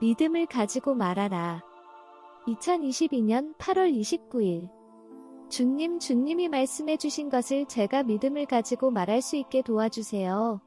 믿음을 가지고 말하라. 2022년 8월 29일 주님이 말씀해 주신 것을 제가 믿음을 가지고 말할 수 있게 도와주세요.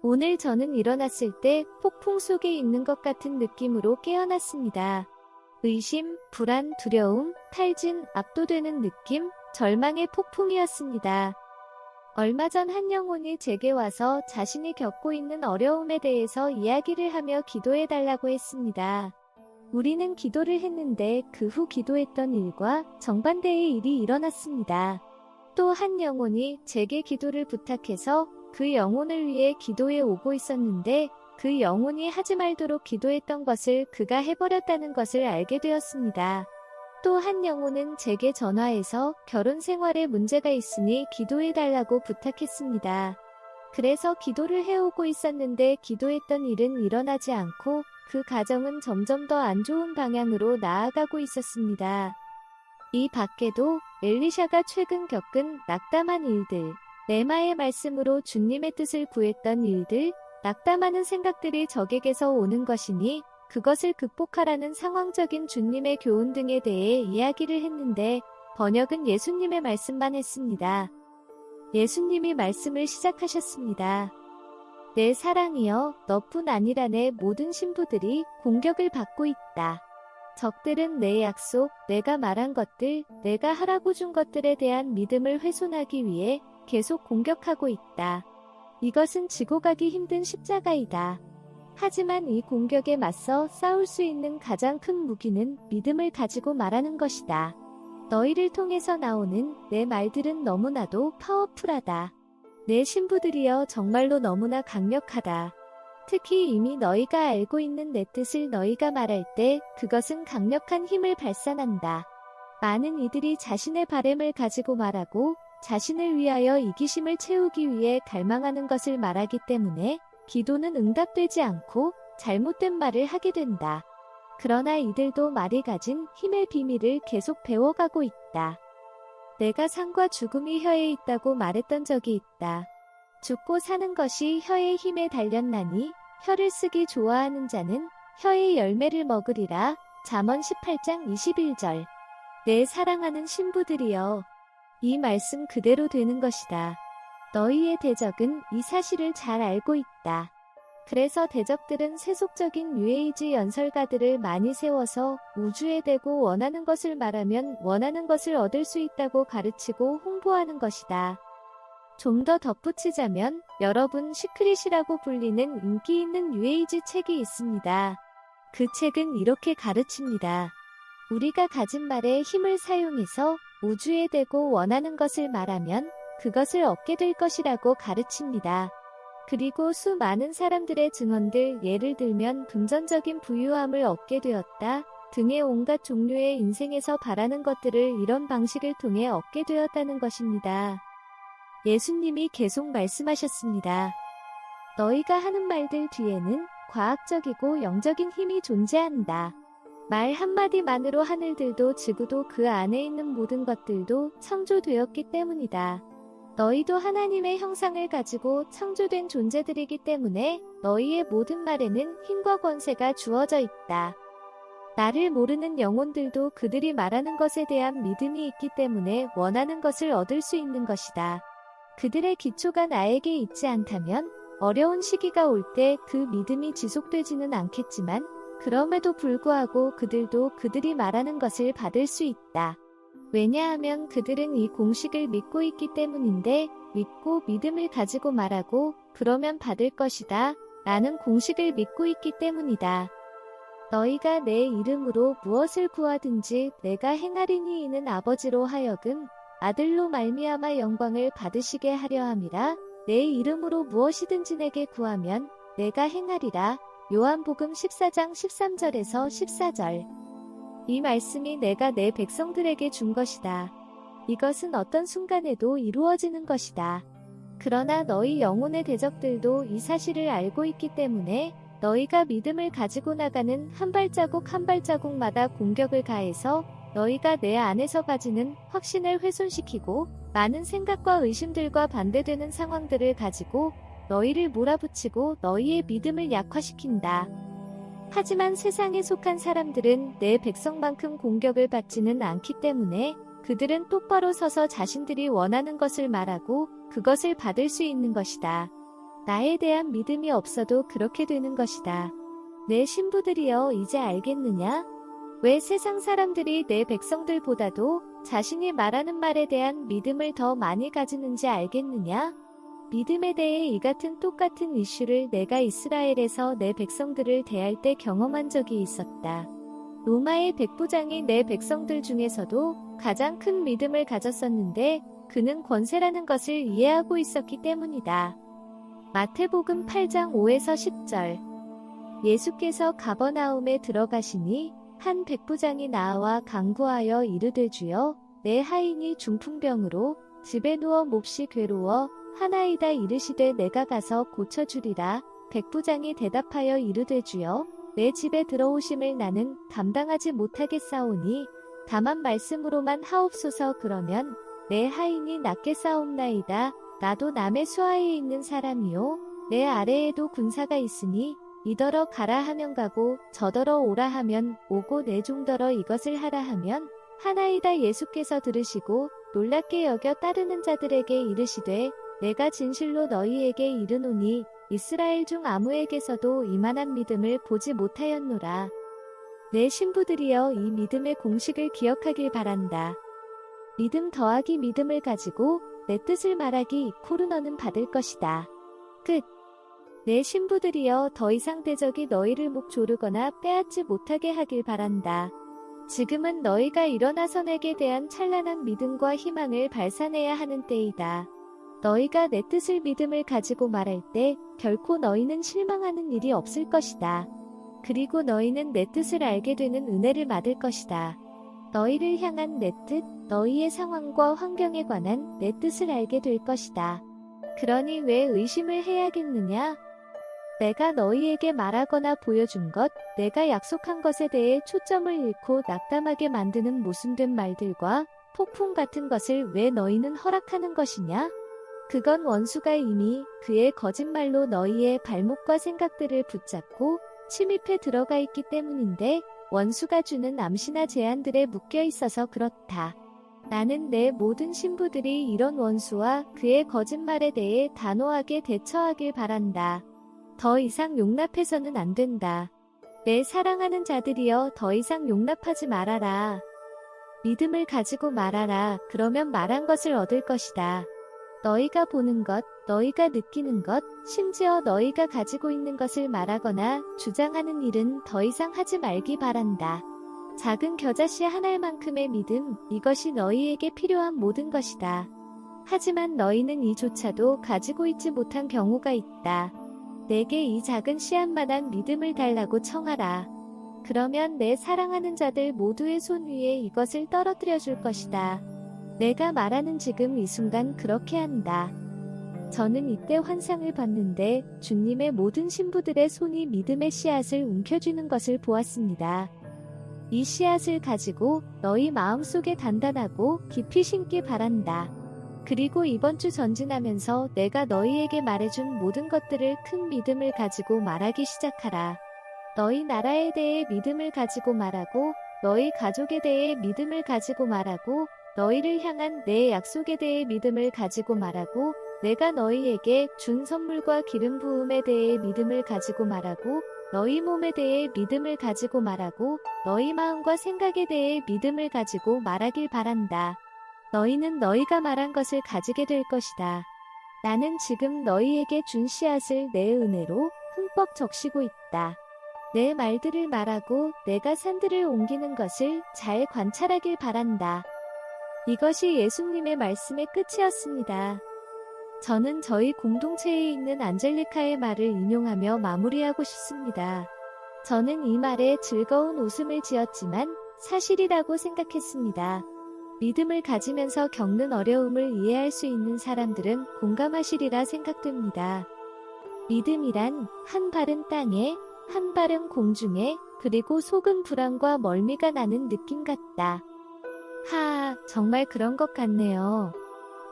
오늘 저는 일어났을 때 폭풍 속에 있는 것 같은 느낌으로 깨어났습니다. 의심, 불안, 두려움, 탈진, 압도되는 느낌, 절망의 폭풍이었습니다. 얼마 전 한 영혼이 제게 와서 자신이 겪고 있는 어려움에 대해서 이야기를 하며 기도해달라고 했습니다. 우리는 기도를 했는데 그 후 기도했던 일과 정반대의 일이 일어났습니다. 또 한 영혼이 제게 기도를 부탁해서 그 영혼을 위해 기도해 오고 있었는데 그 영혼이 하지 말도록 기도했던 것을 그가 해버렸다는 것을 알게 되었습니다. 또 한 영혼은 제게 전화해서 결혼 생활에 문제가 있으니 기도해달라고 부탁했습니다. 그래서 기도를 해오고 있었는데 기도했던 일은 일어나지 않고 그 가정은 점점 더 안 좋은 방향으로 나아가고 있었습니다. 이 밖에도 엘리샤가 최근 겪은 낙담한 일들, 레마의 말씀으로 주님의 뜻을 구했던 일들, 낙담하는 생각들이 적에게서 오는 것이니 그것을 극복하라는 상황적인 주님의 교훈 등에 대해 이야기를 했는데 번역은 예수님의 말씀만 했습니다. 예수님이 말씀을 시작하셨습니다. 내 사랑이여, 너뿐 아니라 내 모든 신부들이 공격을 받고 있다. 적들은 내 약속, 내가 말한 것들, 내가 하라고 준 것들에 대한 믿음을 훼손하기 위해 계속 공격하고 있다. 이것은 지고 가기 힘든 십자가이다. 하지만 이 공격에 맞서 싸울 수 있는 가장 큰 무기는 믿음을 가지고 말하는 것이다. 너희를 통해서 나오는 내 말들은 너무나도 파워풀하다. 내 신부들이여 정말로 너무나 강력하다. 특히 이미 너희가 알고 있는 내 뜻을 너희가 말할 때 그것은 강력한 힘을 발산한다. 많은 이들이 자신의 바램을 가지고 말하고 자신을 위하여 이기심을 채우기 위해 갈망하는 것을 말하기 때문에 기도는 응답되지 않고 잘못된 말을 하게 된다. 그러나 이들도 말이 가진 힘의 비밀을 계속 배워가고 있다. 내가 삶과 죽음이 혀에 있다고 말했던 적이 있다. 죽고 사는 것이 혀의 힘에 달렸나니 혀를 쓰기 좋아하는 자는 혀의 열매를 먹으리라. 잠언 18장 21절. 내 사랑하는 신부들이여, 이 말씀 그대로 되는 것이다. 너희의 대적은 이 사실을 잘 알고 있다. 그래서 대적들은 세속적인 뉴에이지 연설가들을 많이 세워서 우주에 대고 원하는 것을 말하면 원하는 것을 얻을 수 있다고 가르치고 홍보하는 것이다. 좀 더 덧붙이자면 여러분 시크릿이라고 불리는 인기 있는 뉴에이지 책이 있습니다. 그 책은 이렇게 가르칩니다. 우리가 가진 말의 힘을 사용해서 우주에 대고 원하는 것을 말하면 그것을 얻게 될 것이라고 가르칩니다. 그리고 수많은 사람들의 증언들, 예를 들면 금전적인 부유함을 얻게 되었다 등의 온갖 종류의 인생에서 바라는 것들을 이런 방식을 통해 얻게 되었다는 것입니다. 예수님이 계속 말씀하셨습니다. 너희가 하는 말들 뒤에는 과학적이고 영적인 힘이 존재한다. 말 한마디만으로 하늘들도 지구도 그 안에 있는 모든 것들도 창조되었기 때문이다. 너희도 하나님의 형상을 가지고 창조된 존재들이기 때문에 너희의 모든 말에는 힘과 권세가 주어져 있다. 나를 모르는 영혼들도 그들이 말하는 것에 대한 믿음이 있기 때문에 원하는 것을 얻을 수 있는 것이다. 그들의 기초가 나에게 있지 않다면 어려운 시기가 올 때 그 믿음이 지속되지는 않겠지만 그럼에도 불구하고 그들도 그들이 말하는 것을 받을 수 있다. 왜냐하면 그들은 이 공식을 믿고 있기 때문인데 믿고 믿음을 가지고 말하고 그러면 받을 것이다 라는 공식을 믿고 있기 때문이다. 너희가 내 이름으로 무엇을 구하든지 내가 행하리니 이는 아버지로 하여금 아들로 말미암아 영광을 받으시게 하려 함이라. 내 이름으로 무엇이든지 내게 구하면 내가 행하리라. 요한복음 14장 13절에서 14절. 이 말씀이 내가 내 백성들에게 준 것이다. 이것은 어떤 순간에도 이루어지는 것이다. 그러나 너희 영혼의 대적들도 이 사실을 알고 있기 때문에 너희가 믿음을 가지고 나가는 한 발자국 한 발자국마다 공격을 가해서 너희가 내 안에서 가지는 확신을 훼손시키고 많은 생각과 의심들과 반대되는 상황들을 가지고 너희를 몰아붙이고 너희의 믿음을 약화시킨다. 하지만 세상에 속한 사람들은 내 백성만큼 공격을 받지는 않기 때문에 그들은 똑바로 서서 자신들이 원하는 것을 말하고 그것을 받을 수 있는 것이다. 나에 대한 믿음이 없어도 그렇게 되는 것이다. 내 신부들이여, 이제 알겠느냐? 왜 세상 사람들이 내 백성들보다도 자신이 말하는 말에 대한 믿음을 더 많이 가지는지 알겠느냐? 믿음에 대해 이 같은 똑같은 이슈를 내가 이스라엘에서 내 백성들을 대할 때 경험한 적이 있었다. 로마의 백부장이 내 백성들 중에서도 가장 큰 믿음을 가졌었는데 그는 권세라는 것을 이해하고 있었기 때문이다. 마태복음 8장 5에서 10절. 예수께서 가버나움에 들어가시니 한 백부장이 나와 간구하여 이르되, 주여, 내 하인이 중풍병으로 집에 누워 몹시 괴로워 하나이다. 이르시되, 내가 가서 고쳐주리라. 백부장이 대답하여 이르되, 주여, 내 집에 들어오심을 나는 감당하지 못하겠사오니 다만 말씀으로만 하옵소서. 그러면 내 하인이 낫게 싸움나이다. 나도 남의 수하에 있는 사람이요, 내 아래에도 군사가 있으니 이더러 가라 하면 가고 저더러 오라 하면 오고 내 종더러 이것을 하라 하면 하나이다. 예수께서 들으시고 놀랍게 여겨 따르는 자들에게 이르시되, 내가 진실로 너희에게 이르노니 이스라엘 중 아무에게서도 이만한 믿음을 보지 못하였노라. 내 신부들이여, 이 믿음의 공식을 기억하길 바란다. 믿음 더하기 믿음을 가지고 내 뜻을 말하기 이코르 너는 받을 것이다. 끝. 내 신부들이여, 더 이상 대적이 너희를 목 조르거나 빼앗지 못하게 하길 바란다. 지금은 너희가 일어나서 내게 대한 찬란한 믿음과 희망을 발산해야 하는 때이다. 너희가 내 뜻을 믿음을 가지고 말할 때 결코 너희는 실망하는 일이 없을 것이다. 그리고 너희는 내 뜻을 알게 되는 은혜를 받을 것이다. 너희를 향한 내 뜻, 너희의 상황과 환경에 관한 내 뜻을 알게 될 것이다. 그러니 왜 의심을 해야겠느냐? 내가 너희에게 말하거나 보여준 것, 내가 약속한 것에 대해 초점을 잃고 낙담하게 만드는 모순된 말들과 폭풍 같은 것을 왜 너희는 허락하는 것이냐? 그건 원수가 이미 그의 거짓말로 너희의 발목과 생각들을 붙잡고 침입해 들어가 있기 때문인데, 원수가 주는 암시나 제안들에 묶여 있어서 그렇다. 나는 내 모든 신부들이 이런 원수와 그의 거짓말에 대해 단호하게 대처하길 바란다. 더 이상 용납해서는 안 된다. 내 사랑하는 자들이여, 더 이상 용납하지 말아라. 믿음을 가지고 말하라. 그러면 말한 것을 얻을 것이다. 너희가 보는 것, 너희가 느끼는 것, 심지어 너희가 가지고 있는 것을 말하거나 주장하는 일은 더 이상 하지 말기 바란다. 작은 겨자씨 한 알만큼의 믿음, 이것이 너희에게 필요한 모든 것이다. 하지만 너희는 이조차도 가지고 있지 못한 경우가 있다. 내게 이 작은 씨앗만한 믿음을 달라고 청하라. 그러면 내 사랑하는 자들 모두의 손 위에 이것을 떨어뜨려 줄 것이다. 내가 말하는 지금 이 순간 그렇게 한다. 저는 이때 환상을 봤는데 주님의 모든 신부들의 손이 믿음의 씨앗을 움켜쥐는 것을 보았습니다. 이 씨앗을 가지고 너희 마음속에 단단하고 깊이 심기 바란다. 그리고 이번 주 전진하면서 내가 너희에게 말해준 모든 것들을 큰 믿음을 가지고 말하기 시작하라. 너희 나라에 대해 믿음을 가지고 말하고, 너희 가족에 대해 믿음을 가지고 말하고, 너희를 향한 내 약속에 대해 믿음을 가지고 말하고, 내가 너희에게 준 선물과 기름 부음에 대해 믿음을 가지고 말하고, 너희 몸에 대해 믿음을 가지고 말하고, 너희 마음과 생각에 대해 믿음을 가지고 말하길 바란다. 너희는 너희가 말한 것을 가지게 될 것이다. 나는 지금 너희에게 준 씨앗을 내 은혜로 흠뻑 적시고 있다. 내 말들을 말하고 내가 산들을 옮기는 것을 잘 관찰하길 바란다. 이것이 예수님의 말씀의 끝이었습니다. 저는 저희 공동체에 있는 안젤리카의 말을 인용하며 마무리하고 싶습니다. 저는 이 말에 즐거운 웃음을 지었지만 사실이라고 생각했습니다. 믿음을 가지면서 겪는 어려움을 이해할 수 있는 사람들은 공감하시리라 생각됩니다. 믿음이란 한 발은 땅에, 한 발은 공중에, 그리고 속은 불안과 멀미가 나는 느낌 같다. 정말 그런 것 같네요.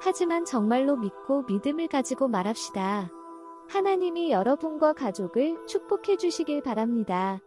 하지만 정말로 믿고 믿음을 가지고 말합시다. 하나님이 여러분과 가족을 축복해 주시길 바랍니다.